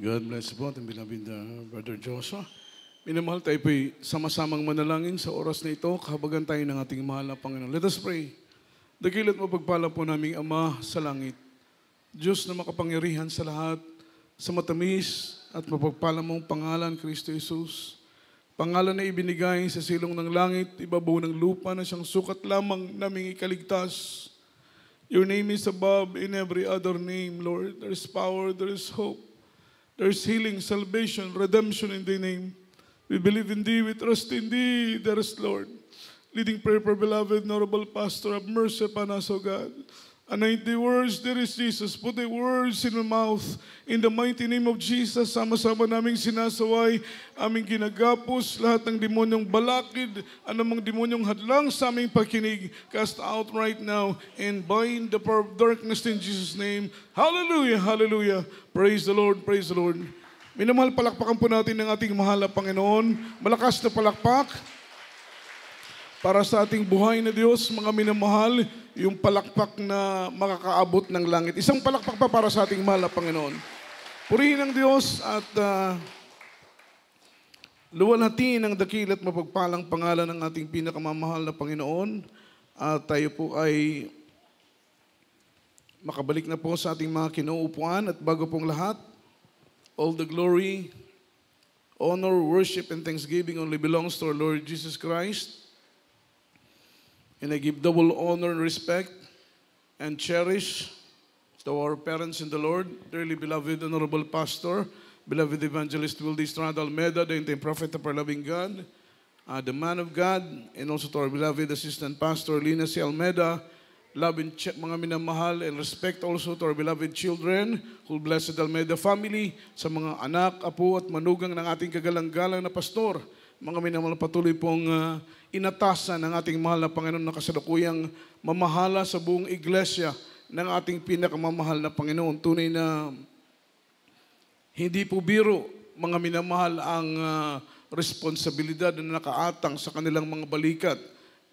God bless po ating beloved Brother Joshua. Minamahal, tayo po'y sama-samang manalangin sa oras na ito, kahabagan tayo ng ating mahal na Panginoon. Let us pray. Dakilat mapagpala po naming Ama sa langit, Diyos na makapangyarihan sa lahat, sa matamis at mapagpala mong pangalan, Kristo Jesus. Pangalan na ibinigay sa silong ng langit, ibabaw ng lupa na siyang sukat lamang naming ikaligtas. Your name is above in every other name, Lord. There is power, there is hope. There is healing, salvation, redemption in Thy name. We believe in Thee, we trust in Thee, there is Lord. Leading prayer for beloved, honorable pastor, have mercy upon us, O God. Anoint the words, there is Jesus. Put the words in my mouth. In the mighty name of Jesus, sama-sama naming sinasaway, aming ginagapos, lahat ng demonyong balakid, anumang demonyong hadlang sa aming pakinig, cast out right now, and bind the power of darkness in Jesus' name. Hallelujah, hallelujah. Praise the Lord, praise the Lord. Minamahal, palakpakan po natin ng ating mahal na Panginoon. Malakas na palakpak para sa ating buhay na Diyos, mga minamahal, yung palakpak na makakaabot ng langit. Isang palakpak pa para sa ating mahal na Panginoon. Purihin ang Diyos at luwalhatiin ang dakil at mapagpalang pangalan ng ating pinakamamahal na Panginoon. At tayo po ay makabalik na po sa ating mga kinuupuan. At bago pong lahat, all the glory, honor, worship, and thanksgiving only belongs to our Lord Jesus Christ. And I give double honor and respect and cherish to our parents in the Lord, dearly beloved Honorable Pastor, beloved Evangelist Wildy Estrada Almeda, the interim prophet of our loving God, the man of God, and also to our beloved Assistant Pastor Lina C. Almeda, love and mga minamahal, and respect also to our beloved children, whole blessed Almeda family, sa mga anak, apo at manugang ng ating kagalang-galang na pastor, mga minamahal, patuloy pong inatasan ng ating mahal na Panginoon na kasalukuyang mamahala sa buong iglesia ng ating pinakamamahal na Panginoon. Tunay na hindi po biro, mga minamahal, ang responsibilidad na nakaatang sa kanilang mga balikat.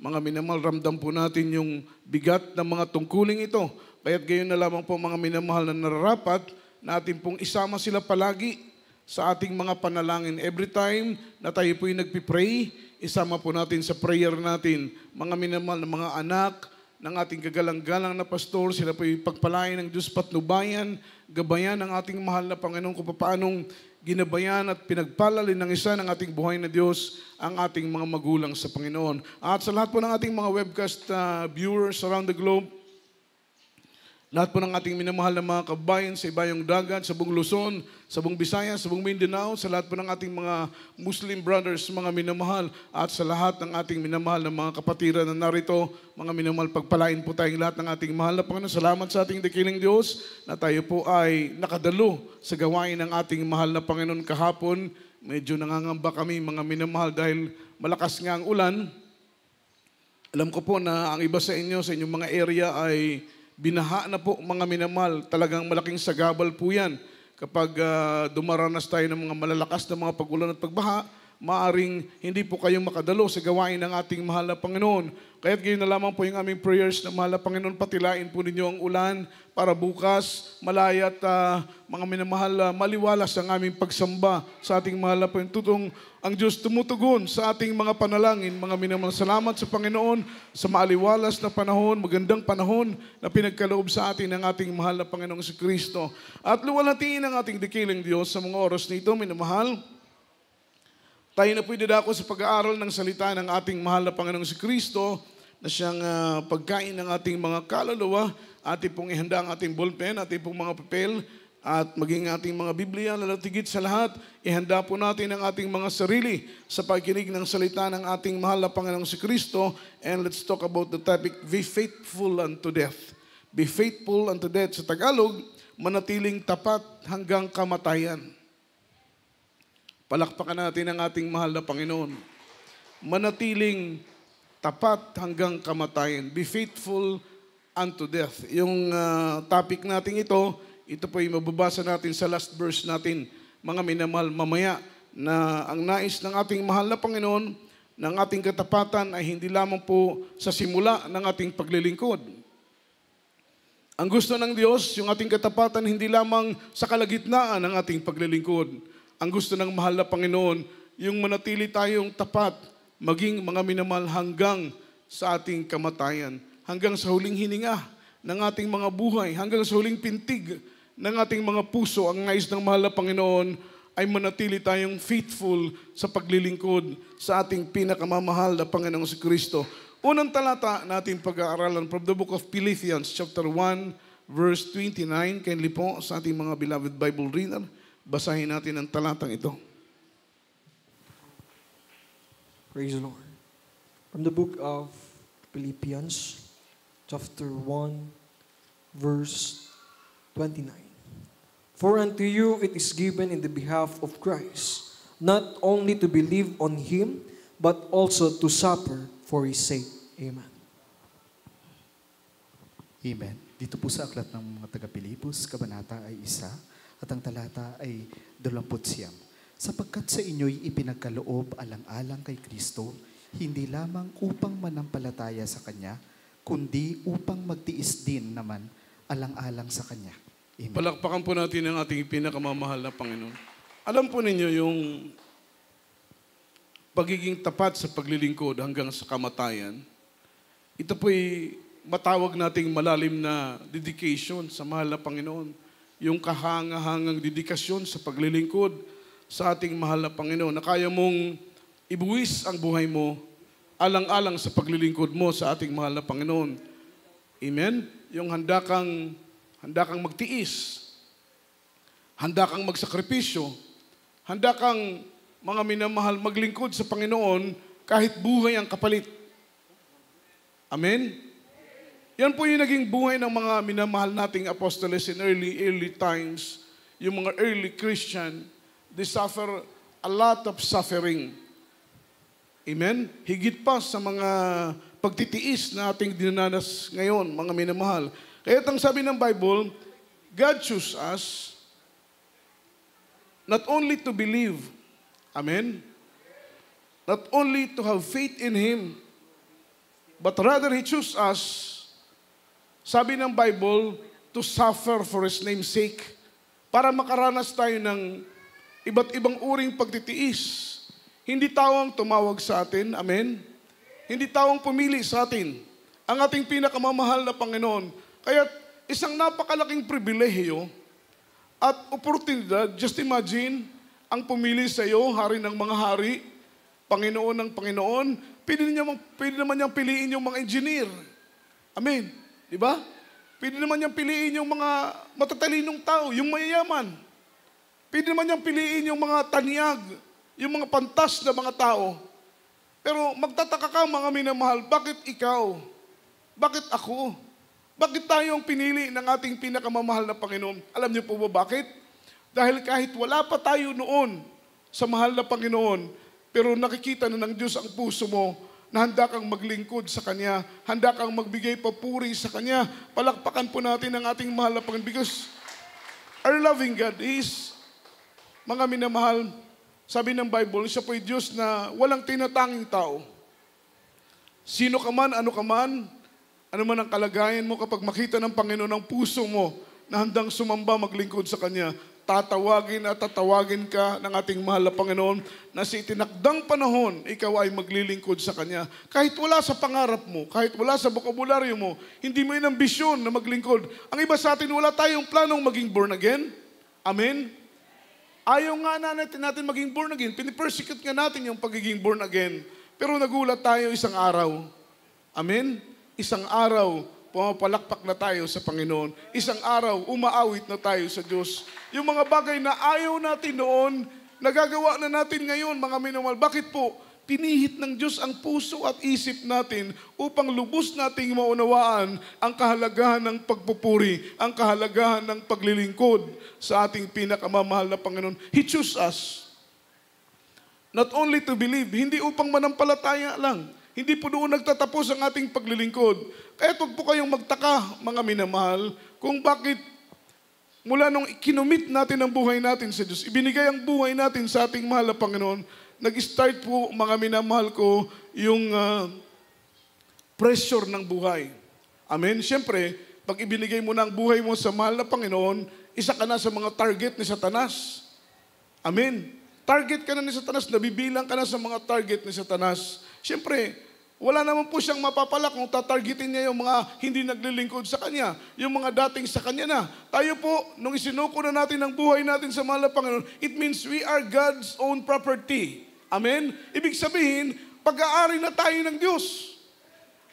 Mga minamahal, ramdam po natin yung bigat ng mga tungkuling ito. Kaya't gayon na lamang po, mga minamahal, na nararapat natin pong isama sila palagi sa ating mga panalangin. Every time na tayo po'y nagpipray, isama po natin sa prayer natin, mga minamahal na mga anak ng ating kagalang-galang na pastor, sila po'y pagpalain ng Diyos patnubayan, gabayan ng ating mahal na Panginoon kung paanong ginabayan at pinagpalalin ng isa ng ating buhay na Diyos ang ating mga magulang sa Panginoon. At sa lahat po ng ating mga webcast viewers around the globe, lahat po ng ating minamahal na mga kabayan sa ibayong dagat, sa buong Luzon, sa buong Visayas, sa buong Mindanao, sa lahat po ng ating mga Muslim brothers, mga minamahal, at sa lahat ng ating minamahal na mga kapatiran na narito, mga minamahal, pagpalain po tayong lahat ng ating mahal na Panginoon. Salamat sa ating dakilang Diyos na tayo po ay nakadalo sa gawain ng ating mahal na Panginoon kahapon. Medyo nangangamba kami, mga minamahal, dahil malakas nga ang ulan. Alam ko po na ang iba sa inyo, sa inyong mga area ay binaha na po, mga minamahal. Talagang malaking sagabal po yan. Kapag dumaranas tayo ng mga malalakas na mga pag-ulan at pagbaha, maaring hindi po kayong makadalo sa gawain ng ating mahal na Panginoon. Kaya't gayon na lamang po yung aming prayers na mahal na Panginoon, patilain po ninyo ang ulan para bukas malaya at mga minamahal, maliwalas ang aming pagsamba sa ating mahal na Panginoon. Tutong ang Diyos tumutugon sa ating mga panalangin. Mga minamahal, salamat sa Panginoon sa maaliwalas na panahon, magandang panahon na pinagkaloob sa atin ng ating mahal na Panginoong si Kristo. At luwalhatiin ang ating dakilang Diyos sa mga oras nito, minamahal. Tayo na po'y dadako sa pag-aaral ng salita ng ating mahal na Panginoong si Kristo na siyang pagkain ng ating mga kaluluwa. Ating pong ihanda ang ating ballpen, ating pong mga papel, at maging ating mga Biblia, lalatigit sa lahat, ihanda po natin ang ating mga sarili sa pagkinig ng salita ng ating mahal na Panginoong si Kristo. And let's talk about the topic, be faithful unto death. Be faithful unto death. Sa Tagalog, manatiling tapat hanggang kamatayan. Palakpakan natin ang ating mahal na Panginoon. Manatiling tapat hanggang kamatayan. Be faithful unto death. Yung topic natin ito po ay mababasa natin sa last verse natin, mga minamahal, mamaya, na ang nais ng ating mahal na Panginoon, ng ating katapatan ay hindi lamang po sa simula ng ating paglilingkod. Ang gusto ng Diyos, yung ating katapatan, hindi lamang sa kalagitnaan ng ating paglilingkod. Ang gusto ng mahal na Panginoon, yung manatili tayong tapat, maging mga minamahal hanggang sa ating kamatayan, hanggang sa huling hininga ng ating mga buhay, hanggang sa huling pintig ng ating mga puso. Ang nais ng mahal na Panginoon ay manatili tayong faithful sa paglilingkod sa ating pinakamamahal na Panginoong si Kristo. Unang talata natin pag-aaralan from the book of Philippians chapter 1 verse 29. Kindly po sa ating mga beloved Bible reader, basahin natin ang talatang ito. Praise the Lord. From the book of Philippians chapter 1 verse 29. For unto you it is given in the behalf of Christ, not only to believe on Him, but also to suffer for His sake. Amen. Amen. Dito po sa aklat ng mga taga-Pilipos, kabanata ay 1 at ang talata ay 29. Sapagkat sa inyo'y ipinagkaloob alang-alang kay Kristo, hindi lamang upang manampalataya sa Kanya, kundi upang magtiis din naman alang-alang sa Kanya. Amen. Palakpakan po natin ang ating pinakamamahal na Panginoon. Alam po ninyo yung pagiging tapat sa paglilingkod hanggang sa kamatayan, ito po'y matawag nating malalim na dedication sa mahal na Panginoon. Yung kahangahangang dedikasyon sa paglilingkod sa ating mahal na Panginoon, na kaya mong ibuwis ang buhay mo alang-alang sa paglilingkod mo sa ating mahal na Panginoon. Amen? Yung handa kang magtiis, handa kang magsakripisyo, handa kang mga minamahal maglingkod sa Panginoon kahit buhay ang kapalit. Amen? Yan po yung naging buhay ng mga minamahal nating apostoles in early times. Yung mga early Christian, they suffer a lot of suffering. Amen? Higit pa sa mga pagtitiis na ating dinanas ngayon, mga minamahal. Kaya ang sabi ng Bible, God chose us not only to believe, amen? Not only to have faith in Him, but rather He chose us, sabi ng Bible, to suffer for His name's sake, para makaranas tayo ng iba't ibang uring pagtitiis. Hindi tao ang tumawag sa atin, amen? Hindi tao ang pumili sa atin, ang ating pinakamamahal na Panginoon. Kaya isang napakalaking pribilehiyo at oportunidad, just imagine, ang pumili sa iyo, hari ng mga hari, Panginoon ng Panginoon, pwede naman niyang piliin yung mga engineer. Amen. Di ba? Pwede naman niyang piliin yung mga matatalinong tao, yung mayayaman. Pwede naman niyang piliin yung mga tanyag, yung mga pantas na mga tao. Pero magtataka ka, mga minamahal, bakit ikaw? Bakit ako? Bakit tayo ang pinili ng ating pinakamamahal na Panginoon? Alam niyo po ba bakit? Dahil kahit wala pa tayo noon sa mahal na Panginoon, pero nakikita na ng Diyos ang puso mo na handa kang maglingkod sa Kanya, handa kang magbigay papuri sa Kanya. Palakpakan po natin ang ating mahal na Panginoon because our loving God is, mga minamahal, sabi ng Bible, siya po'y Diyos na walang tinatanging tao. Sino ka man, ano man ang kalagayan mo, kapag makita ng Panginoon ang puso mo na handang sumamba maglingkod sa Kanya, tatawagin at tatawagin ka ng ating mahal na Panginoon na sa itinakdang panahon, ikaw ay maglilingkod sa Kanya. Kahit wala sa pangarap mo, kahit wala sa bokabularyo mo, hindi mo yun ambisyon na maglingkod. Ang iba sa atin, wala tayong planong maging born again. Amen? Ayaw nga natin maging born again. Pinipersecute nga natin yung pagiging born again. Pero nagulat tayo isang araw. Amen? Isang araw, pumapalakpak na tayo sa Panginoon. Isang araw, umaawit na tayo sa Diyos. Yung mga bagay na ayaw natin noon, nagagawa na natin ngayon, mga minamahal. Bakit po? Pinihit ng Diyos ang puso at isip natin upang lubos nating maunawaan ang kahalagahan ng pagpupuri, ang kahalagahan ng paglilingkod sa ating pinakamamahal na Panginoon. He chose us. Not only to believe, hindi upang manampalataya lang. Hindi po doon nagtatapos ang ating paglilingkod. Kaya huwag po kayong magtaka, mga minamahal, kung bakit mula nung kinumit natin ang buhay natin sa Diyos, ibinigay ang buhay natin sa ating mahal na Panginoon, nag-start po, mga minamahal ko, yung pressure ng buhay. Amen? Siyempre, pag ibinigay mo na ang buhay mo sa mahal na Panginoon, isa ka na sa mga target ni Satanas. Amen. Target ka na ni Satanas, nabibilang ka na sa mga target ni Satanas. Siyempre, wala naman po siyang mapapala kung tatargetin niya yung mga hindi naglilingkod sa Kanya, yung mga dating sa Kanya na. Tayo po, nung isinuko na natin ang buhay natin sa mahal na Panginoon, it means we are God's own property. Amen? Ibig sabihin, pag-aari na tayo ng Diyos.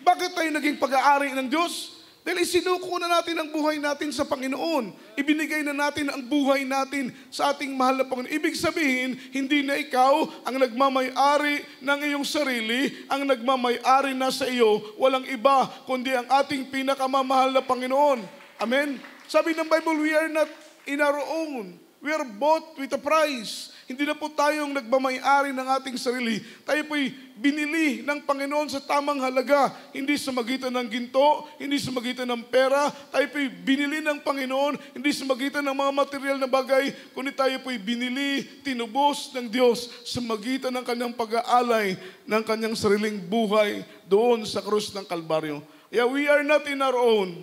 Bakit tayo naging pag-aari ng Diyos? Dahil isinuko na natin ang buhay natin sa Panginoon. Ibinigay na natin ang buhay natin sa ating mahal na Panginoon. Ibig sabihin, hindi na ikaw ang nagmamay-ari ng iyong sarili, ang nagmamay-ari na sa iyo, walang iba, kundi ang ating pinakamamahal na Panginoon. Amen? Sabi ng Bible, we are not in our own. We are bought with a price. Hindi na po tayong nagmamay-ari ng ating sarili. Tayo po'y binili ng Panginoon sa tamang halaga. Hindi sa magitan ng ginto, hindi sa magitan ng pera. Tayo po'y binili ng Panginoon, hindi sa magitan ng mga material na bagay, kundi tayo po'y binili, tinubos ng Diyos sa magitan ng kanyang pag-aalay ng kanyang sariling buhay doon sa krus ng Kalbaryo. Yeah, we are not in our own.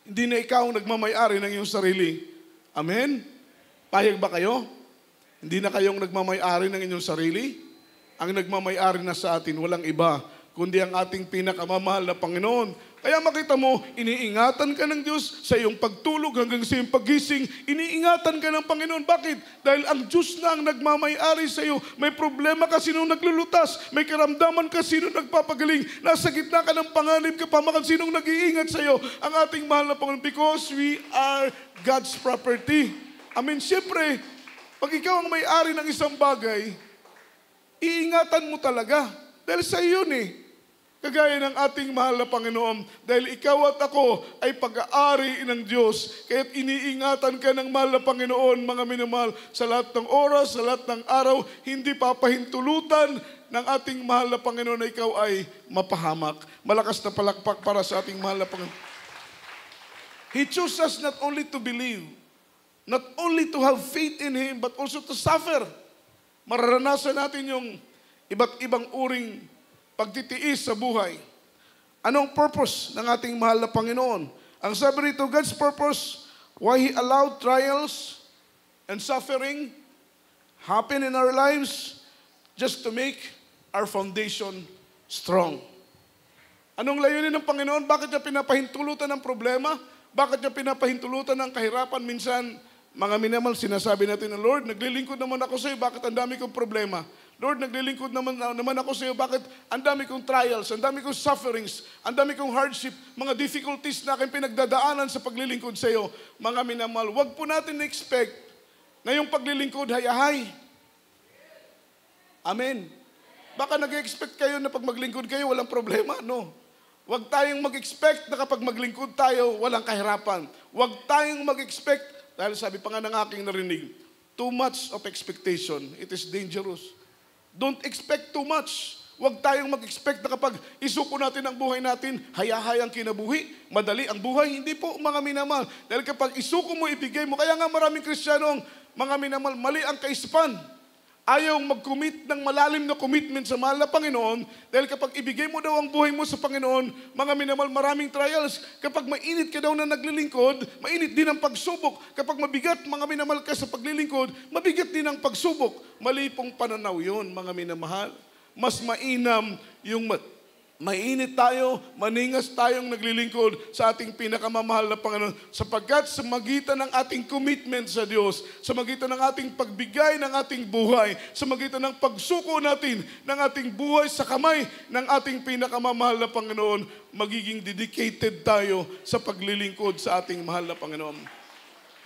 Hindi na ikaw ang nagmamay-ari ng iyong sarili. Amen? Payag ba kayo? Hindi na kayong nagmamay-ari ng inyong sarili. Ang nagmamay-ari na sa atin, walang iba, kundi ang ating pinakamamahal na Panginoon. Kaya makita mo, iniingatan ka ng Diyos sa iyong pagtulog hanggang sa iyong paggising. Iniingatan ka ng Panginoon. Bakit? Dahil ang Diyos na ang nagmamay-ari sa iyo. May problema ka, sino naglulutas? May karamdaman ka, sino nagpapagaling? Nasa gitna ka ng panganib ka, pamakan sinong nag-iingat sa iyo? Ang ating mahal na Panginoon. Because we are God's property. I mean, siyempre, pag ikaw ang may-ari ng isang bagay, iingatan mo talaga. Dahil sa iyo yun eh. Kagaya ng ating mahal na Panginoon. Dahil ikaw at ako ay pag-aari ng Diyos. Kaya't iniingatan ka ng mahal na Panginoon, mga minamahal, sa lahat ng oras, sa lahat ng araw, hindi papahintulutan ng ating mahal na Panginoon na ikaw ay mapahamak. Malakas na palakpak para sa ating mahal na Panginoon. He chose us not only to believe, not only to have faith in Him, but also to suffer. Mararanasan natin yung iba't ibang uring pagtitiis sa buhay. Anong purpose ng ating mahal na Panginoon? Ang sabi rito, God's purpose, why He allowed trials and suffering happen in our lives, just to make our foundation strong. Anong layunin ng Panginoon? Bakit niya pinapahintulutan ng problema? Bakit niya pinapahintulutan ng kahirapan? Minsan, mga minamahal, sinasabi natin na, Lord, naglilingkod naman ako sa iyo, bakit ang dami kong problema? Lord, naglilingkod naman ako sa iyo, bakit ang dami kong trials, ang dami kong sufferings, ang dami kong hardship, mga difficulties na aking pinagdadaanan sa paglilingkod sa iyo. Mga minamahal, wag po natin na-expect na yung paglilingkod hayahay. Amen. Baka nag-expect kayo na pag maglingkod kayo, walang problema. No. Wag tayong mag-expect na kapag maglingkod tayo, walang kahirapan. Wag tayong mag-expect, dahil sabi pa nga ng aking narinig, too much of expectation, it is dangerous. Don't expect too much. Huwag tayong mag-expect na kapag isuko natin ang buhay natin, hayahay ang kinabuhi, madali ang buhay. Hindi po, mga minamahal. Dahil kapag isuko mo, ibigay mo. Kaya nga maraming Kristiyanong, mga minamahal, mali ang kaisipan. Ayaw mag-commit ng malalim na commitment sa mahal na Panginoon. Dahil kapag ibigay mo daw ang buhay mo sa Panginoon, mga minamahal, maraming trials. Kapag mainit ka daw na naglilingkod, mainit din ang pagsubok. Kapag mabigat, mga minamahal, ka sa paglilingkod, mabigat din ang pagsubok. Mali pong pananaw yun, mga minamahal. Mas mainam yung mainit tayo, maningas tayong naglilingkod sa ating pinakamamahal na Panginoon. Sapagkat sa magitan ng ating commitment sa Diyos, sa magitan ng ating pagbigay ng ating buhay, sa magitan ng pagsuko natin ng ating buhay sa kamay ng ating pinakamamahal na Panginoon, magiging dedicated tayo sa paglilingkod sa ating mahal na Panginoon.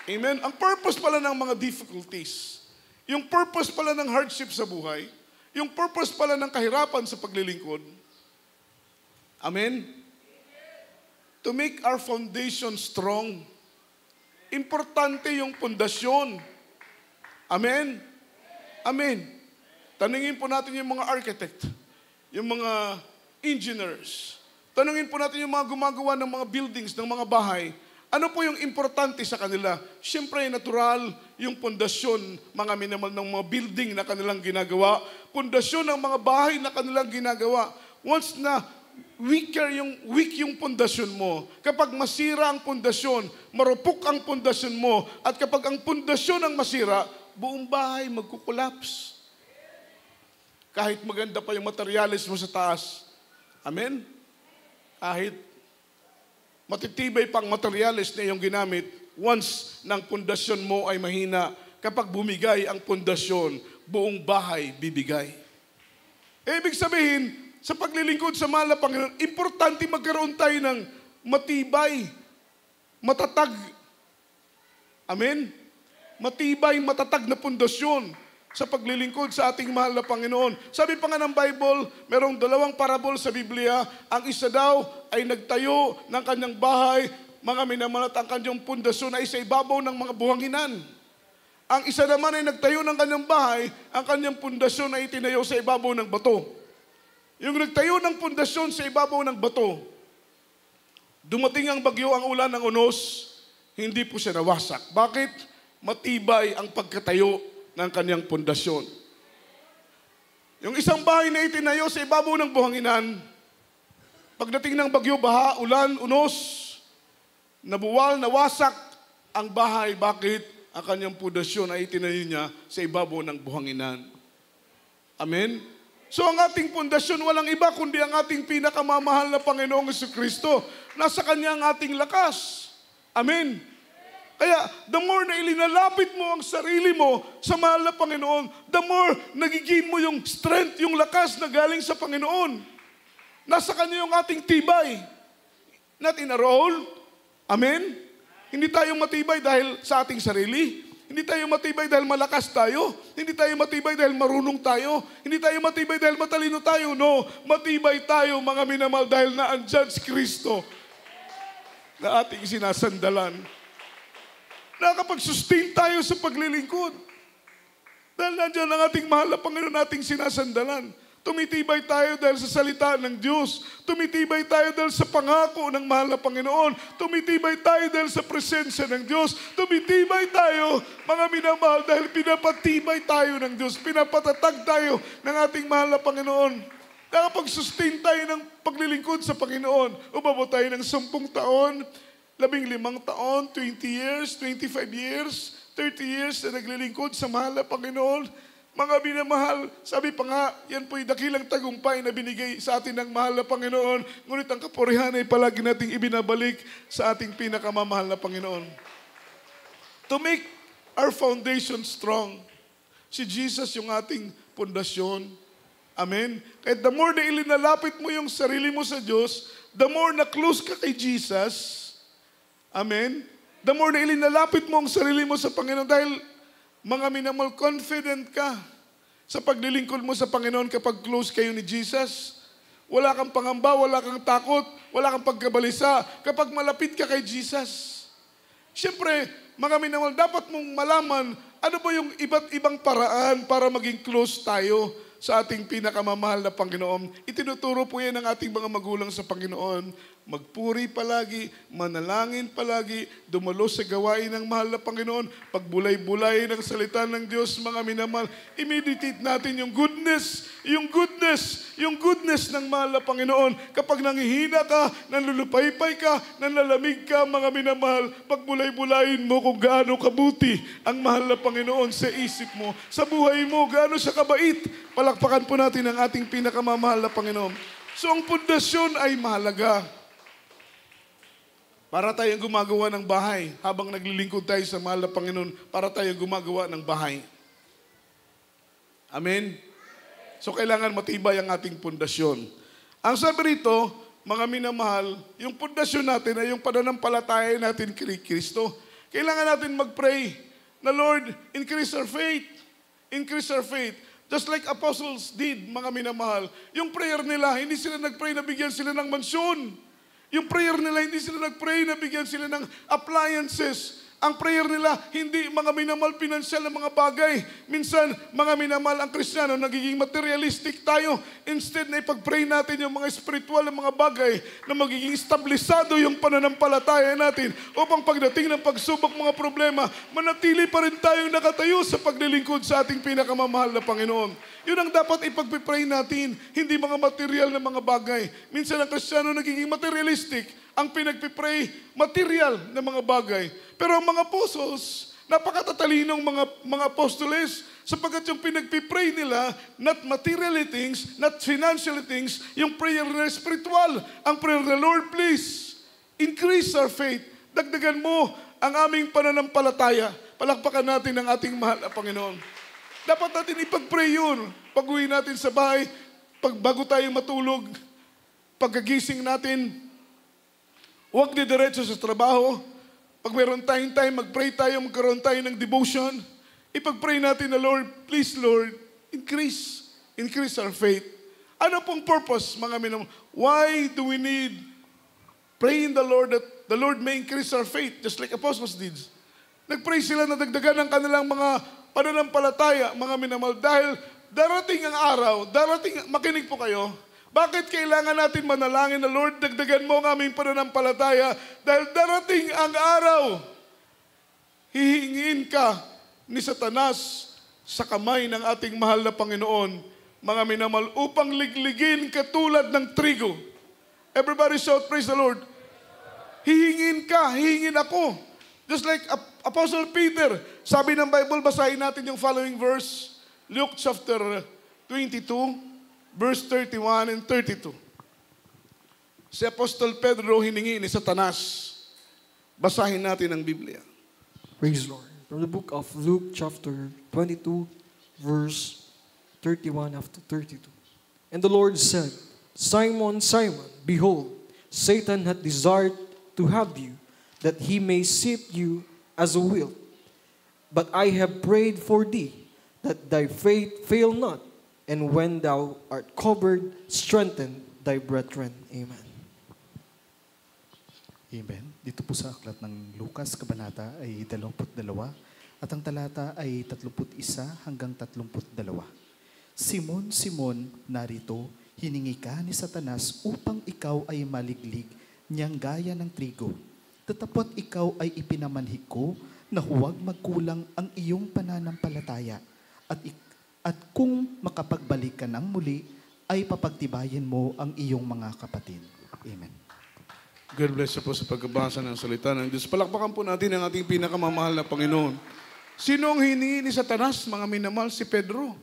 Amen? Ang purpose pala ng mga difficulties, yung purpose pala ng hardship sa buhay, yung purpose pala ng kahirapan sa paglilingkod, amen? To make our foundation strong. Importante yung pundasyon. Amen? Amen. Tanungin po natin yung mga architect, yung mga engineers. Tanungin po natin yung mga gumagawa ng mga buildings, ng mga bahay. Ano po yung importante sa kanila? Siyempre, natural yung pundasyon, mga minamahal, ng mga building na kanilang ginagawa. Pundasyon ng mga bahay na kanilang ginagawa. Once na weak yung pundasyon mo, kapag masira ang pundasyon, marupok ang pundasyon mo, at kapag ang pundasyon ang masira, buong bahay magkukulaps. Kahit maganda pa yung materialis mo sa taas. Amen? Kahit matitibay pang materialis na iyong ginamit, once ng pundasyon mo ay mahina, kapag bumigay ang pundasyon, buong bahay bibigay. Ibig sabihin, sa paglilingkod sa mahal na Panginoon, importante magkaroon tayo ng matibay, matatag. Amen? Matibay, matatag na pundasyon sa paglilingkod sa ating mahal na Panginoon. Sabi pa nga ng Bible, merong 2 parabol sa Biblia. Ang isa daw ay nagtayo ng kanyang bahay, mga minamahal, at ang kanyang pundasyon ay sa ibabaw ng mga buhanginan. Ang isa naman ay nagtayo ng kanyang bahay, ang kanyang pundasyon ay itinayo sa ibabaw ng bato. Yung nagtayo ng pundasyon sa ibabaw ng bato, dumating ang bagyo, ang ulan ng unos, hindi po siya nawasak. Bakit? Matibay ang pagkatayo ng kanyang pundasyon. Yung isang bahay na itinayo sa ibabaw ng buhanginan, pagdating ng bagyo, baha, ulan, unos, nabuwal, nawasak ang bahay. Bakit? Ang kanyang pundasyon ay itinayo niya sa ibabaw ng buhanginan. Amen? So ang ating pundasyon walang iba kundi ang ating pinakamamahal na Panginoong Jesucristo. Nasa Kanya ang ating lakas. Amen. Kaya the more na ilinalapit mo ang sarili mo sa mahal na Panginoon, the more nagiging mo yung strength, yung lakas na galing sa Panginoon. Nasa Kanya yung ating tibay. Not in a role. Amen. Hindi tayo matibay dahil sa ating sarili. Hindi tayo matibay dahil malakas tayo. Hindi tayo matibay dahil marunong tayo. Hindi tayo matibay dahil matalino tayo. No, matibay tayo mga minamahal dahil naandyan si Kristo na ating sinasandalan. Nakakapag-sustain tayo sa paglilingkod. Dahil nandyan ang ating mahal na Panginoon nating sinasandalan. Tumitibay tayo dahil sa salita ng Diyos. Tumitibay tayo dahil sa pangako ng mahal na Panginoon. Tumitibay tayo dahil sa presensya ng Diyos. Tumitibay tayo, mga minamahal, dahil pinapatibay tayo ng Diyos. Pinapatatag tayo ng ating mahal na Panginoon. Nakapag-sustain tayo ng paglilingkod sa Panginoon. Umabot tayo ng 10 taon, 15 taon, 20 years, 25 years, 30 years na naglilingkod sa mahal na Panginoon. Mga binamahal, sabi pa nga, yan po'y dakilang tagumpay na binigay sa atin ng mahal na Panginoon. Ngunit ang kapurihan ay palagi nating ibinabalik sa ating pinakamamahal na Panginoon. To make our foundation strong, si Jesus yung ating pundasyon. Amen? Kaya the more na ilinalapit mo yung sarili mo sa Diyos, the more na close ka kay Jesus. Amen? The more na ilinalapit mo ang sarili mo sa Panginoon dahil mga minamahal, confident ka sa paglilingkod mo sa Panginoon kapag close kayo ni Jesus. Wala kang pangamba, wala kang takot, wala kang pagkabalisa kapag malapit ka kay Jesus. Siyempre, mga minamahal, dapat mong malaman ano ba yung iba't ibang paraan para maging close tayo sa ating pinakamamahal na Panginoon. Itinuturo po yan ng ating mga magulang sa Panginoon. Magpuri palagi, manalangin palagi, dumalo sa gawain ng mahal na Panginoon, pagbulay-bulay ng salita ng Diyos, mga minamahal. I-meditate natin yung goodness ng mahal na Panginoon. Kapag nanghihina ka, nanlulupaypay ka, nanlalamig ka, mga minamahal, pagbulay-bulayin mo kung gaano kabuti ang mahal na Panginoon sa isip mo, sa buhay mo, gaano siya kabait. Palakpakan po natin ang ating pinakamamahal na Panginoon. So ang pundasyon ay mahalaga. Para tayong gumagawa ng bahay, habang naglilingkod tayo sa mahal na Panginoon, para tayong gumagawa ng bahay. Amen? So kailangan matibay ang ating pundasyon. Ang sabi rito, mga minamahal, yung pundasyon natin ay yung pananampalataya natin kay Kristo. Kailangan natin mag-pray na, Lord, increase our faith. Increase our faith. Just like apostles did, mga minamahal. Yung prayer nila, hindi sila nag-pray na bigyan sila ng mansyon. Yung prayer nila, hindi sila nag-pray na bigyan sila ng appliances. Ang prayer nila, hindi mga minamal pinansyal na mga bagay. Minsan, mga minamal ang Kristiyano, nagiging materialistic tayo. Instead na ipag-pray natin yung mga spiritual na mga bagay na magiging establisado yung pananampalataya natin upang pagdating ng pagsubok mga problema, manatili pa rin tayong nakatayo sa paglilingkod sa ating pinakamamahal na Panginoon. Yun ang dapat ipag-pray natin, hindi mga material na mga bagay. Minsan ang Kristiyano nagiging materialistic, ang pinagpipray, material na mga bagay. Pero ang mga apostles, napakatatalinong mga apostoles, sapagkat yung pinagpipray nila, not materially things, not financially things, yung prayer na spiritual. Ang prayer na, Lord, please, increase our faith. Dagdagan mo ang aming pananampalataya. Palakpakan natin ang ating mahal na Panginoon. Dapat natin ipag-pray yun. Pag-uwi natin sa bahay, bago tayo matulog, pagkagising natin, huwag didiretso sa trabaho. Pag mayroon tayong time, mag-pray tayo, magkaroon tayo ng devotion. Ipag-pray natin na, Lord, please, Lord, increase our faith. Ano pong purpose, mga minamahal? Why do we need pray in the Lord that the Lord may increase our faith, just like apostles did? Nag-pray sila na dagdagan ng kanilang mga pananampalataya, mga minamahal, dahil darating ang araw, makinig po kayo, bakit kailangan natin manalangin na, Lord, dagdagan mo ang aming pananampalataya? Dahil darating ang araw, hihingin ka ni Satanas sa kamay ng ating mahal na Panginoon, mga minamahal, upang ligligin katulad ng trigo. Everybody shout, praise the Lord. Hihingin ka, hihingin ako. Just like Apostle Peter, sabi ng Bible, basahin natin yung following verse, Luke chapter 22, verse 31 and 32. Si Apostol Pedro hiningi ni Satanas. Basahin natin ang Biblia. Praise the Lord. From the book of Luke chapter 22, verse 31 up to 32. And the Lord said, Simon, Simon, behold, Satan hath desired to have you, that he may sift you as a wheat. But I have prayed for thee, that thy faith fail not. And when thou art covered, strengthen thy brethren. Amen. Amen. Dito po sa aklat ng Lucas, kabanata ay 22, at ang talata ay 31 hanggang 32. Simon, Simon, narito, hiningi ka ni Satanas upang ikaw ay maliglig niyang gaya ng trigo. Tatapot ikaw ay ipinamanhik ko na huwag magkulang ang iyong pananampalataya at kung makapagbalik ka ng muli, ay papagtibayin mo ang iyong mga kapatid. Amen. God bless you po sa pagbabasa ng salita ng Diyos. Palakpakan po natin ang ating pinakamamahal na Panginoon. Sino ang hiningi ni Satanas, mga minamahal? Si Pedro.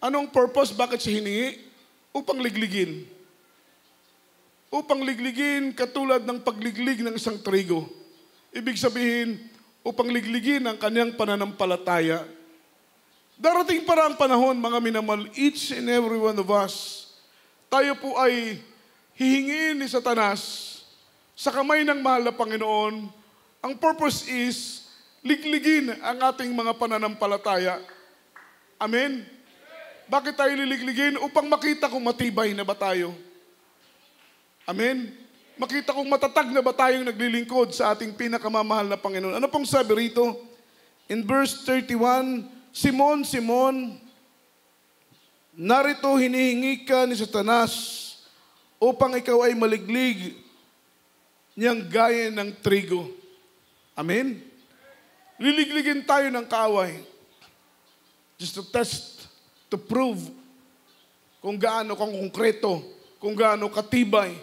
Anong purpose? Bakit siya hiningi? Upang ligligin. Upang ligligin katulad ng pagliglig ng isang trigo. Ibig sabihin, upang ligligin ang kanyang pananampalataya. Darating para ang panahon, mga minamahal, each and every one of us, tayo po ay hihingin ni Satanas sa kamay ng mahal na Panginoon. Ang purpose is, ligligin ang ating mga pananampalataya. Amen? Bakit tayo liligligin? Upang makita kung matibay na ba tayo. Amen? Makita kung matatag na ba tayong naglilingkod sa ating pinakamamahal na Panginoon. Ano pong sabi rito? In verse 31, Simon, Simon, narito hinihingi ka ni Satanas upang ikaw ay maliglig niyang gaya ng trigo. Amen? Liligligin tayo ng kaaway. Just to test, to prove kung gaano kang konkreto, kung gaano katibay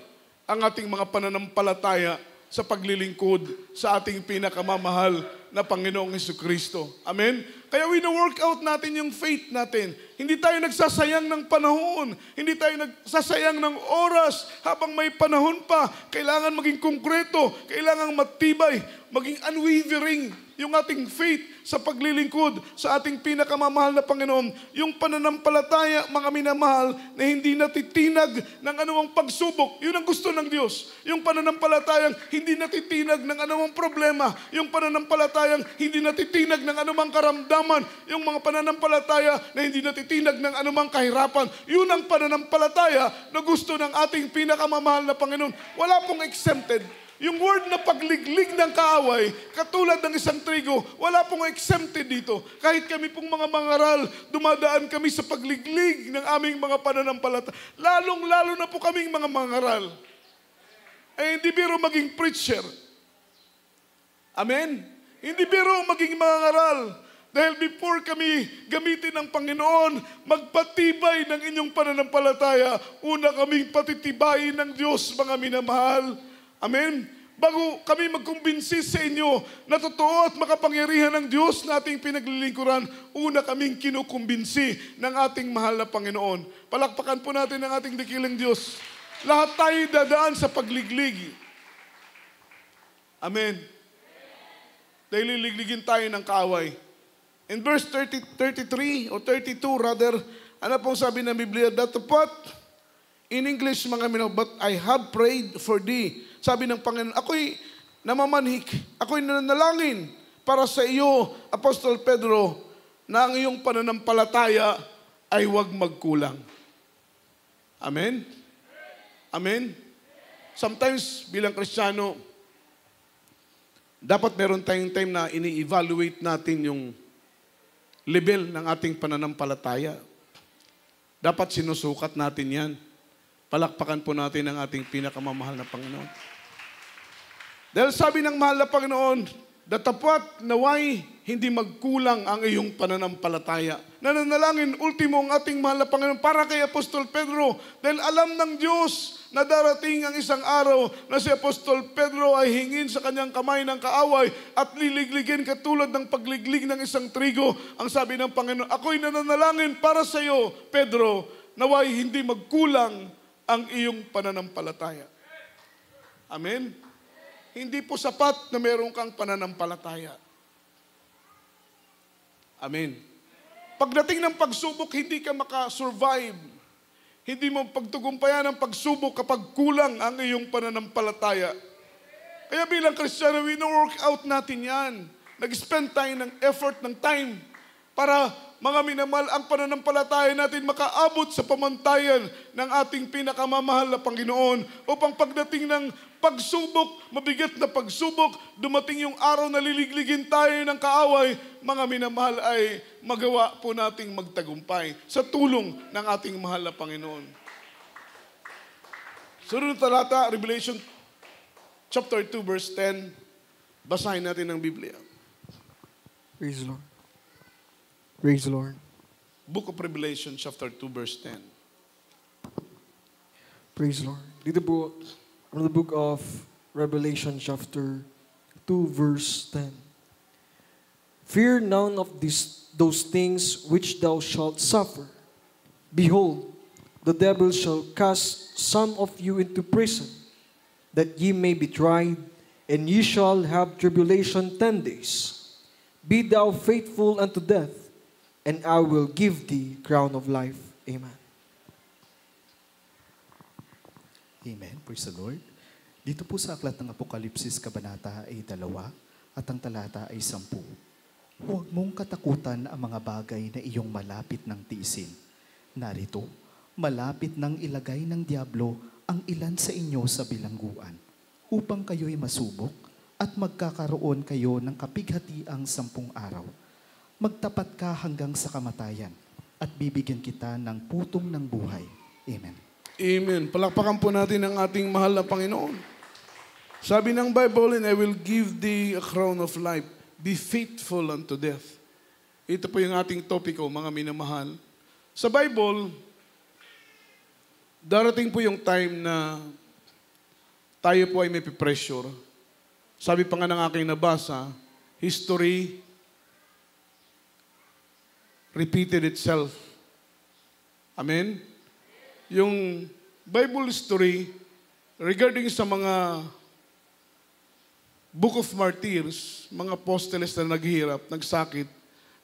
ang ating mga pananampalataya sa paglilingkod sa ating pinakamamahal na Panginoong Jesucristo. Amen? Kaya wino-work out natin yung faith natin. Hindi tayo nagsasayang ng panahon. Hindi tayo nagsasayang ng oras habang may panahon pa. Kailangan maging konkreto. Kailangan matibay. Maging unwavering yung ating faith sa paglilingkod sa ating pinakamamahal na Panginoon. Yung pananampalataya, mga minamahal, na hindi natitinag ng anumang pagsubok. Yun ang gusto ng Diyos. Yung pananampalatayang hindi natitinag ng anumang problema. Yung pananampalatayang hindi natitinag ng anumang karamdaman. Yung mga pananampalataya na hindi natitinag ng anumang kahirapan. Yun ang pananampalataya na gusto ng ating pinakamamahal na Panginoon. Wala pong exempted. Yung word na pagliglig ng kaaway, katulad ng isang trigo, wala pong exempted dito. Kahit kami pong mga mangaral, dumadaan kami sa pagliglig ng aming mga pananampalataya. Lalong-lalo na po kaming mga mangaral. Hindi biro maging preacher. Amen? Hindi biro maging mangaral. Dahil before kami gamitin ng Panginoon, magpatibay ng inyong pananampalataya, una kaming patitibayin ng Diyos, mga minamahal. Amen? Bago kami magkumbinsi sa inyo na totoo at makapangyarihan ng Diyos na ating pinaglilingkuran, una kaming kinukumbinsi ng ating mahal na Panginoon. Palakpakan po natin ang ating dakilang Diyos. Lahat tayo dadaan sa pagliglig. Amen. Dahil liligligin tayo ng kaaway. In verse 33 or 32 rather, ano pong sabi ng Biblia? Datapot, in English mga minamahal, but I have prayed for thee. Sabi ng Panginoon, ako'y namamanhik, ako'y nanalangin para sa iyo, Apostol Pedro, na ang iyong pananampalataya ay huwag magkulang. Amen? Amen? Sometimes, bilang Kristiyano, dapat meron tayong time na ini-evaluate natin yung level ng ating pananampalataya. Dapat sinusukat natin yan. Palakpakan po natin ang ating pinakamamahal na Panginoon. Dahil sabi ng mahal na Panginoon, datapwat naway hindi magkulang ang iyong pananampalataya. Nananalangin, ultimo ang ating mahal na Panginoon para kay Apostol Pedro. Dahil alam ng Diyos na darating ang isang araw na si Apostol Pedro ay hingin sa kanyang kamay ng kaaway at liligligin katulad ng pagliglig ng isang trigo. Ang sabi ng Panginoon, ako'y nananalangin para sa iyo, Pedro, naway hindi magkulang ang iyong pananampalataya. Amen? Hindi po sapat na meron kang pananampalataya. Amen. Pagdating ng pagsubok, hindi ka makasurvive. Hindi mo pagtugumpayan ang pagsubok kapag kulang ang iyong pananampalataya. Kaya bilang Kristiyano, wino-work out natin yan. Nag-spend tayo ng effort, ng time, para mga minamahal, ang pananampalataya natin makaabot sa pamantayan ng ating pinakamamahal na Panginoon upang pagdating ng pagsubok, mabigat na pagsubok, dumating yung araw na liligligin tayo ng kaaway, mga minamahal ay magawa po nating magtagumpay sa tulong ng ating mahal na Panginoon. Sunod na talata, Revelation chapter 2 verse 10. Basahin natin ang Biblia. Praise the Lord. Praise the Lord. Book of Revelation chapter 2 verse 10. Praise the Lord. Dito po, from the book of Revelation chapter 2 verse 10. Fear none of those things which thou shalt suffer. Behold, the devil shall cast some of you into prison, that ye may be tried, and ye shall have tribulation 10 days. Be thou faithful unto death, and I will give thee crown of life. Amen. Amen. Praise the Lord. Dito po sa aklat ng Apokalipsis, kabanata ay 2 at ang talata ay 10. Huwag mong katakutan ang mga bagay na iyong malapit ng tiisin. Narito, malapit nang ilagay ng diablo ang ilan sa inyo sa bilangguan, upang kayo'y masubok at magkakaroon kayo ng kapighatiang 10 araw. Magtapat ka hanggang sa kamatayan at bibigyan kita ng putong ng buhay. Amen. Amen. Palakpakan po natin ang ating mahal na Panginoon. Sabi ng Bible, and I will give thee a crown of life. Be faithful unto death. Ito po yung ating topiko, mga minamahal. Sa Bible, darating po yung time na tayo po ay may pressure. Sabi pa nga ng aking nabasa, history repeated itself. Amen? Yung Bible story regarding sa mga Book of Martyrs, mga apostoles na naghihirap, nagsakit,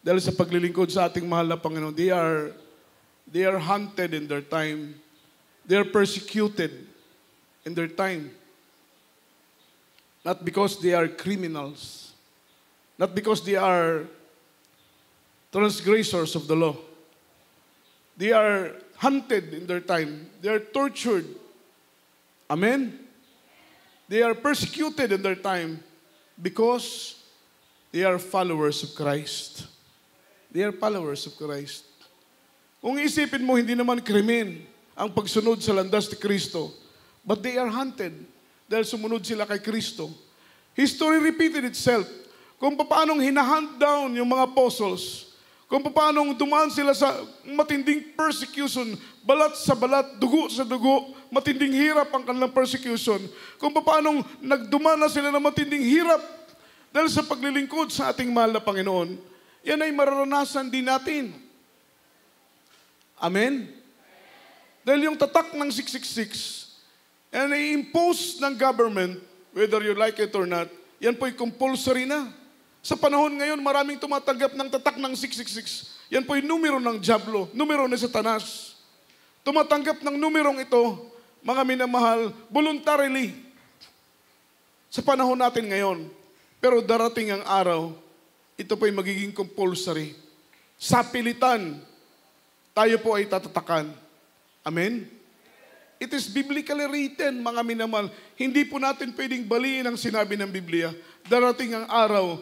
dahil sa paglilingkod sa ating mahal na Panginoon, they are hunted in their time. They are persecuted in their time. Not because they are criminals. Not because they are transgressors of the law. They are hunted in their time. They are tortured. Amen? They are persecuted in their time because they are followers of Christ. They are followers of Christ. Kung isipin mo, hindi naman krimen ang pagsunod sa landas ni Kristo, but they are hunted dahil sumunod sila kay Kristo. History repeated itself. Kung paanong hinahunt down yung mga apostles, kung paanong dumaan sila sa matinding persecution, balat sa balat, dugo sa dugo, matinding hirap ang kanilang persecution. Kung paanong nagdumana sila ng matinding hirap dahil sa paglilingkod sa ating mahal na Panginoon, yan ay mararanasan din natin. Amen? Dahil yung tatak ng 666, yan ay impose ng government, whether you like it or not, yan po'y compulsory na. Sa panahon ngayon, maraming tumatanggap ng tatak ng 666. Yan po'y numero ng Diablo, numero ni Satanas. Tumatanggap ng numerong ito, mga minamahal, voluntarily. Sa panahon natin ngayon. Pero darating ang araw, ito po'y magiging compulsory. Sa pilitan, tayo po ay tatatakan. Amen? It is biblically written, mga minamahal. Hindi po natin pwedeng baliin ang sinabi ng Biblia. Darating ang araw,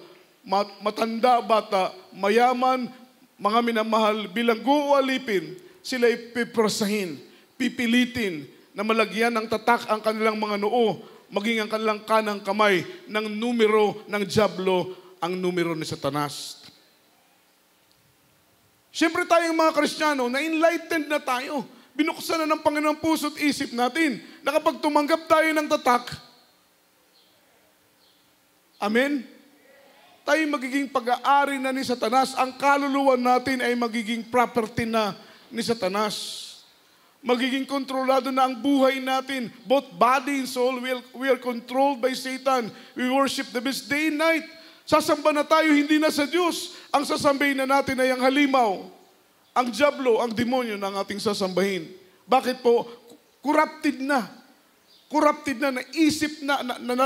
matanda, bata, mayaman, mga minamahal, bilanggo o alipin, sila'y piprasahin, pipilitin na malagyan ng tatak ang kanilang mga noo, maging ang kanilang kanang kamay ng numero ng Diablo, ang numero ni Satanas. Siyempre tayong mga Kristiyano, na-enlightened na tayo. Binuksan na ng Panginoon puso at isip natin na kapag tumanggap tayo ng tatak, amen? Tayo magiging pag-aari na ni Satanas. Ang kaluluwa natin ay magiging property na ni Satanas. Magiging kontrolado na ang buhay natin. Both body and soul, we are controlled by Satan. We worship the beast day and night. Sasamba na tayo, hindi na sa Diyos. Ang sasambahin na natin ay ang halimaw. Ang Diablo, ang demonyo ng ating sasambahin. Bakit po? Corrupted na. Corrupted na, naisip na,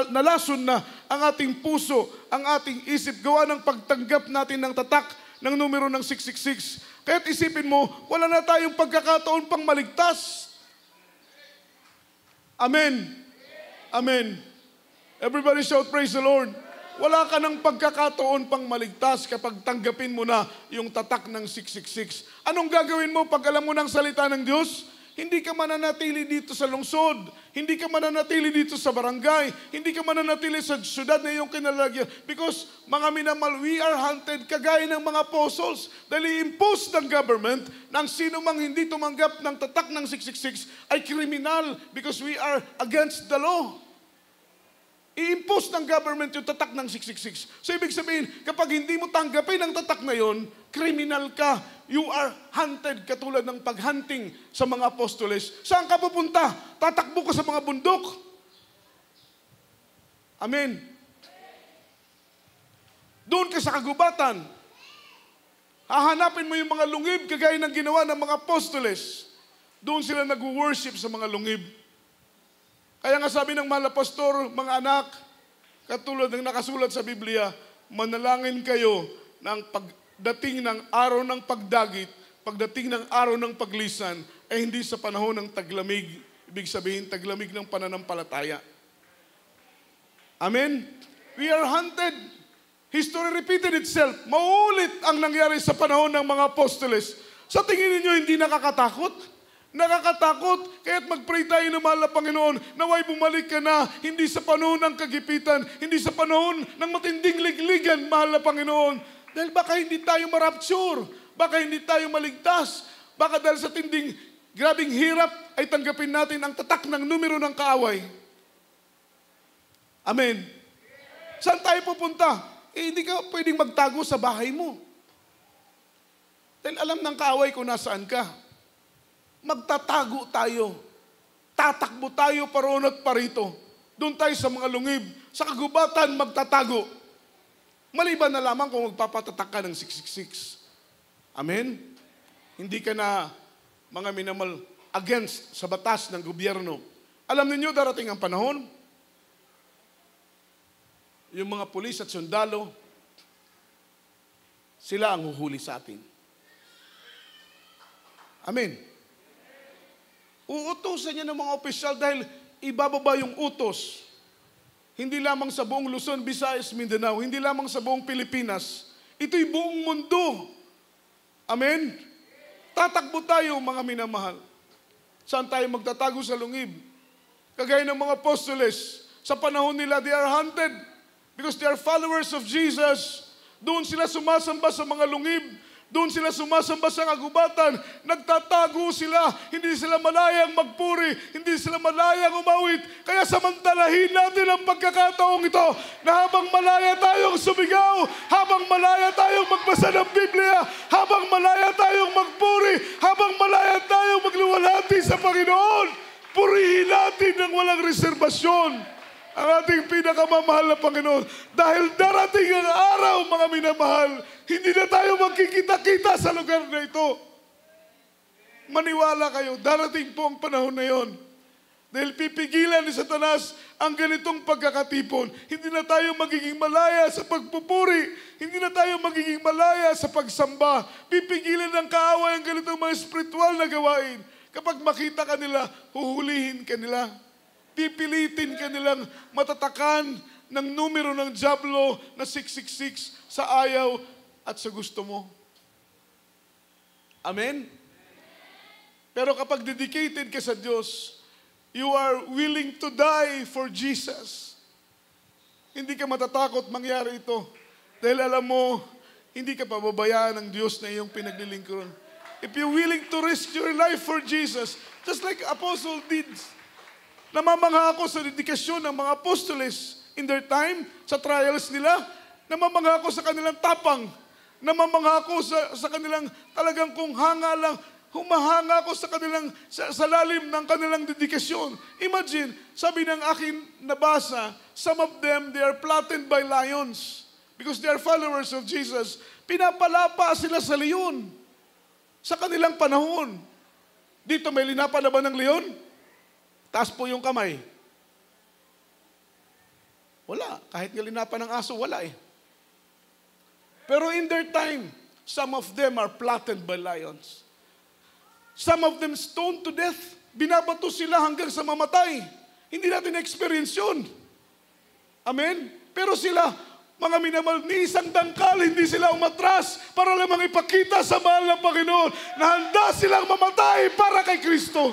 nalason na ang ating puso, ang ating isip, gawa ng pagtanggap natin ng tatak ng numero ng 666. Kaya't isipin mo, wala na tayong pagkakataon pang maligtas. Amen. Amen. Everybody shout, praise the Lord. Wala ka ng pagkakataon pang maligtas kapag tanggapin mo na yung tatak ng 666. Anong gagawin mo pag alam mo ng salita ng Diyos? Hindi ka mananatili dito sa lungsod. Hindi ka mananatili dito sa barangay. Hindi ka mananatili sa syudad na iyong kinalalagyan. Because, mga minamahal, we are hunted kagaya ng mga apostles. Dahil i-impose ng government na ang sino mang hindi tumanggap ng tatak ng 666 ay kriminal because we are against the law. I-impose ng government yung tatak ng 666. So, ibig sabihin, kapag hindi mo tanggapin ang tatak na yon, kriminal ka. You are hunted katulad ng paghunting sa mga apostoles. Saan ka pupunta? Tatakbo ka sa mga bundok. Amen. Doon ka sa kagubatan. Hahanapin mo yung mga lungib kagaya ng ginawa ng mga apostoles. Doon sila nag-worship sa mga lungib. Kaya nga sabi ng mahal na pastor, mga anak, katulad ng nakasulat sa Biblia, manalangin kayo ng pagdating ng araw ng pagdagit, pagdating ng araw ng paglisan, ay hindi sa panahon ng taglamig. Ibig sabihin, taglamig ng pananampalataya. Amen? We are hunted. History repeated itself. Maulit ang nangyari sa panahon ng mga apostoles. Sa tingin ninyo, hindi nakakatakot? Nakakatakot, kaya't mag-pray tayo ng mahal na Panginoon, naway bumalik ka na, hindi sa panahon ng kagipitan, hindi sa panahon ng matinding ligligan, mahal na Panginoon. Dahil baka hindi tayo marapture, baka hindi tayo maligtas, baka dahil sa tinding, grabing hirap, ay tanggapin natin ang tatak ng numero ng kaaway. Amen. Saan tayo pupunta? Hindi ka pwedeng magtago sa bahay mo. Dahil alam ng kaaway kung nasaan ka. Magtatago tayo. Tatakbo tayo paroon at parito. Doon tayo sa mga lungib. Sa kagubatan, magtatago. Maliban na lamang kung magpapatatak ka ng 666. Amen? Hindi ka na, mga minamal, against sa batas ng gobyerno. Alam niyo darating ang panahon, yung mga pulis at sundalo, sila ang huhuli sa atin. Amen? Uutusan niya ng mga opisyal dahil ibababa yung utos. Hindi lamang sa buong Luzon, Visayas, Mindanao. Hindi lamang sa buong Pilipinas. Ito'y buong mundo. Amen? Tatakbo tayo, mga minamahal. Saan tayo magtatago sa lungib? Kagaya ng mga apostoles, sa panahon nila, they are hunted because they are followers of Jesus. Doon sila sumasamba sa mga lungib. Doon sila sumasamba sa kagubatan. Nagtatago sila. Hindi sila malayang magpuri. Hindi sila malayang umawit. Kaya samantalahin natin ang pagkakataong ito na habang malaya tayong sumigaw, habang malaya tayong magbasa ng Biblia, habang malaya tayong magpuri, habang malaya tayong magluwalhati sa Panginoon, purihin natin ng walang reserbasyon ang ating pinakamamahal na Panginoon. Dahil darating ang araw, mga minamahal, hindi na tayo magkikita-kita sa lugar na ito. Maniwala kayo, darating po ang panahon na yon. Dahil pipigilan ni Satanas ang ganitong pagkakatipon. Hindi na tayo magiging malaya sa pagpupuri. Hindi na tayo magiging malaya sa pagsamba. Pipigilan ng kaaway ang ganitong mga spiritual na gawain. Kapag makita ka nila, huhulihin ka nila. Pipilitin ka nilang matatakan ng numero ng Diablo na 666 sa ayaw at sa gusto mo. Amen? Pero kapag dedicated ka sa Diyos, you are willing to die for Jesus. Hindi ka matatakot mangyari ito. Dahil alam mo, hindi ka pababayaan ng Diyos na iyong pinaglilingkuran. If you're willing to risk your life for Jesus, just like Apostle did, namamangha ako sa dedikasyon ng mga apostoles in their time, sa trials nila. Namamangha ako sa kanilang tapang. Namamangha ako sa kanilang talagang kung hanga lang, humahanga ako sa kanilang, sa lalim ng kanilang dedikasyon. Imagine, sabi ng aking nabasa, some of them, they are flattened by lions because they are followers of Jesus. Pinapalapa sila sa leon sa kanilang panahon. Dito may linapan na ba ng leon? Taas po yung kamay. Wala. Kahit nga linapan ng aso, wala eh. Pero in their time, some of them are flattened by lions. Some of them stoned to death. Binabato sila hanggang sa mamatay. Hindi natin na-experience yun. Amen? Pero sila, mga minamahal, ni isang dangkal, hindi sila umatras para lamang ipakita sa mahal ng Panginoon na handa silang mamatay para kay Kristo.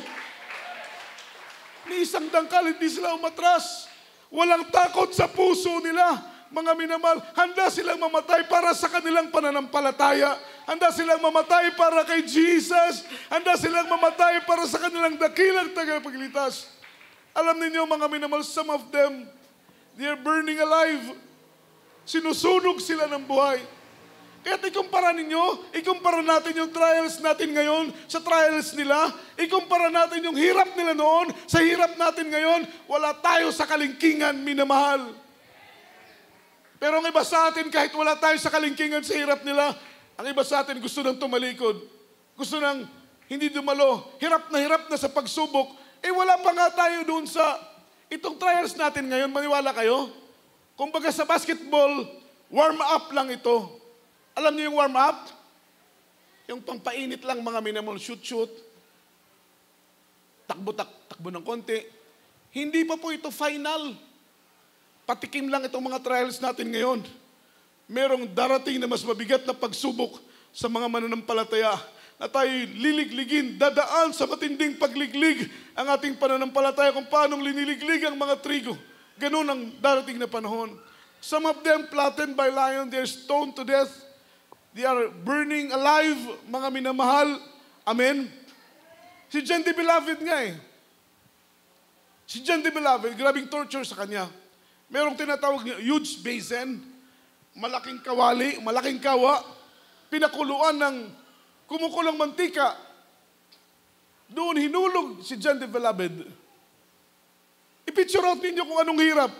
Ni isang dangkal, hindi sila umatras. Walang takot sa puso nila. Mga minamahal, handa silang mamatay para sa kanilang pananampalataya. Handa silang mamatay para kay Jesus. Handa silang mamatay para sa kanilang dakilang tagapagligtas. Alam ninyo, mga minamahal, some of them, they are burning alive. Sinusunog sila ng buhay. Kaya ikumpara ninyo, ikumpara natin yung trials natin ngayon sa trials nila, ikumpara natin yung hirap nila noon sa hirap natin ngayon, wala tayo sa kalingkingan, minamahal. Pero ang iba sa atin, kahit wala tayo sa kalingkingan sa hirap nila, ang iba sa atin gusto nang tumalikod. Gusto nang hindi dumalo. Hirap na sa pagsubok. Wala pa nga tayo doon sa itong trials natin ngayon, maniwala kayo? Kumbaga sa basketball, warm up lang ito. Alam niyo yung warm up? Yung pangpainit lang, mga minamahal, shoot. Takbo ng konti. Hindi pa po ito final. Patikim lang itong mga trials natin ngayon. Merong darating na mas mabigat na pagsubok sa mga mananampalataya na tayo liligligin, dadaan sa matinding pagliglig ang ating pananampalataya kung paanong liniliglig ang mga trigo. Ganun ang darating na panahon. Some of them flattened by lion, they're stoned to death. They are burning alive, mga minamahal. Amen? Si John the Beloved nga eh. Si John the Beloved, grabing torture sa kanya. Merong tinatawag niya, huge basin, malaking kawali, malaking kawa, pinakuluan ng kumukulang mantika. Doon hinulog si John the Beloved. I-picture out ninyo kung anong hirap.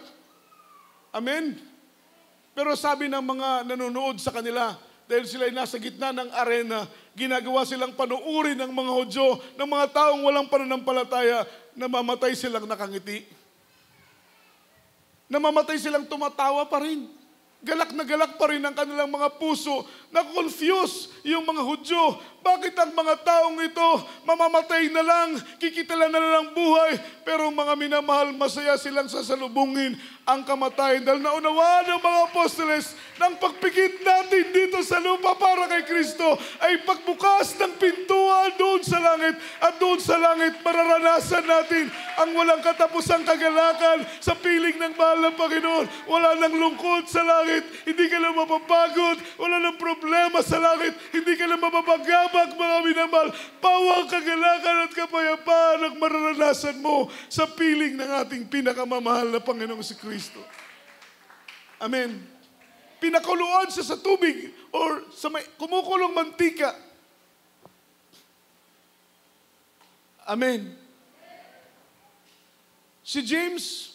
Amen? Pero sabi ng mga nanonood sa kanila, dahil sila ay nasa gitna ng arena, ginagawa silang panuuri ng mga Hudyo, ng mga taong walang pananampalataya, namamatay silang nakangiti. Namamatay silang tumatawa pa rin. Galak na galak pa rin ang kanilang mga puso. Na-confuse yung mga Hudyo. Bakit ang mga taong ito mamamatay na lang, kikitala na lang buhay, pero mga minamahal, masaya silang sasalubungin ang kamatayan. Dahil naunawaan ng mga apostoles ng pagpikit natin dito sa lupa para kay Kristo ay pagbukas ng pintuan doon sa langit. At doon sa langit mararanasan natin ang walang katapusang kagalakan sa piling ng mahal ng Panginoon. Wala nang lungkot sa langit. Hindi ka lang mapapagod. Wala nang problema sa langit. Hindi ka lang mapapagabag, mga minamahal. Pawang kagalakan at kapayapaan ang mararanasan mo sa piling ng ating pinakamamahal na Panginoong si Kristo. Amen. Pinakuluan siya sa tubig or sa may kumukulong mantika. Amen. Si James,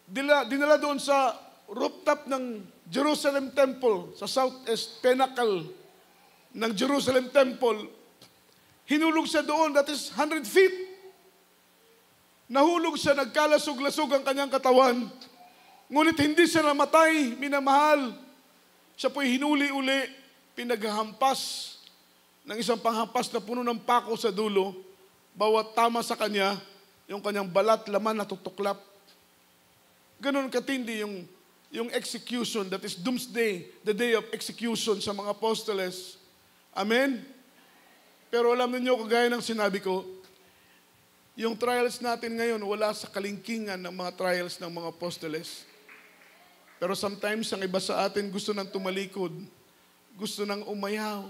dinala doon sa rooftop ng Jerusalem Temple, sa southeast pinnacle ng Jerusalem Temple. Hinulog siya doon, that is 100 feet. Nahulog siya, nagkalasog-lasog ang kanyang katawan. Ngunit hindi siya namatay, minamahal. Siya po'y hinuli-uli, pinaghampas ng isang panghampas na puno ng pako sa dulo. Bawat tama sa kanya, yung kanyang balat, laman natutuklap. Ganon katindi yung execution, that is doomsday, the day of execution sa mga apostoles. Amen? Pero alam niyo, kagaya ng sinabi ko, yung trials natin ngayon, wala sa kalingkingan ng mga trials ng mga apostoles. Pero sometimes, ang iba sa atin gusto nang tumalikod, gusto nang umayaw,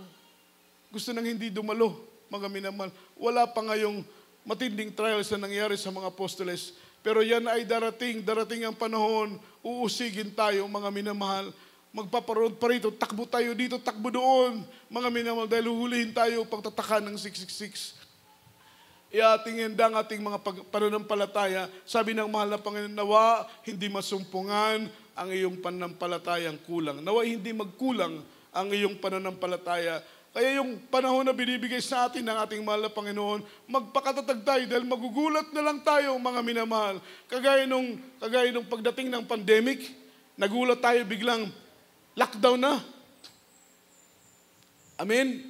gusto nang hindi dumalo, mga minamahal. Wala pa ngayong matinding trials na nangyari sa mga apostoles. Pero yan ay darating ang panahon, uusigin tayo, mga minamahal. Magpaparod pa rito, takbo tayo dito, takbo doon, mga minamahal, dahil huhulihin tayo pagtatakan ng 666. Iating handa ang ating mga pananampalataya. Sabi ng mahal na Panginoon, nawa hindi masumpungan ang iyong pananampalatayang kulang. Nawa hindi magkulang ang iyong pananampalataya. Kaya yung panahon na binibigay sa atin ng ating mahal na Panginoon, magpakatatag tayo dahil magugulat na lang tayo, mga minamahal. Kagaya nung pagdating ng pandemic, nagulat tayo biglang lockdown na. Amen?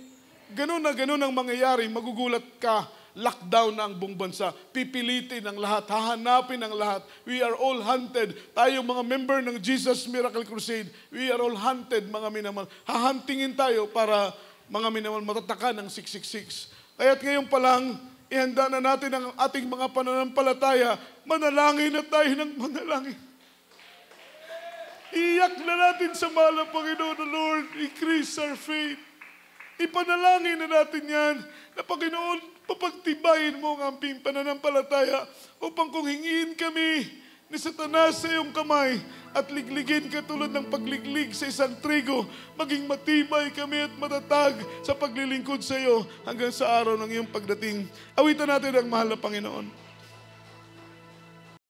Ganun ang mangyayari, magugulat ka. Lockdown na ang buong bansa. Pipilitin ang lahat. Hahanapin ang lahat. We are all hunted. Tayo mga member ng Jesus Miracle Crusade, we are all hunted, mga minamahal. Hahantingin tayo para, mga minamahal, matatakan ng 666. Kaya't ngayon pa lang, ihanda na natin ang ating mga pananampalataya. Manalangin na tayo ng manalangin. Iyak na natin sa mahal na Panginoon, the Lord, increase our faith. Ipanalangin na natin yan, na Panginoon, papagtibayin mo ang amping pananampalataya upang kung hingiin kami ni Satanas sa iyong kamay at ligligin katulad ng pagliglig sa isang trigo, maging matibay kami at matatag sa paglilingkod sa iyo hanggang sa araw ng iyong pagdating. Awitan natin ang mahal na Panginoon.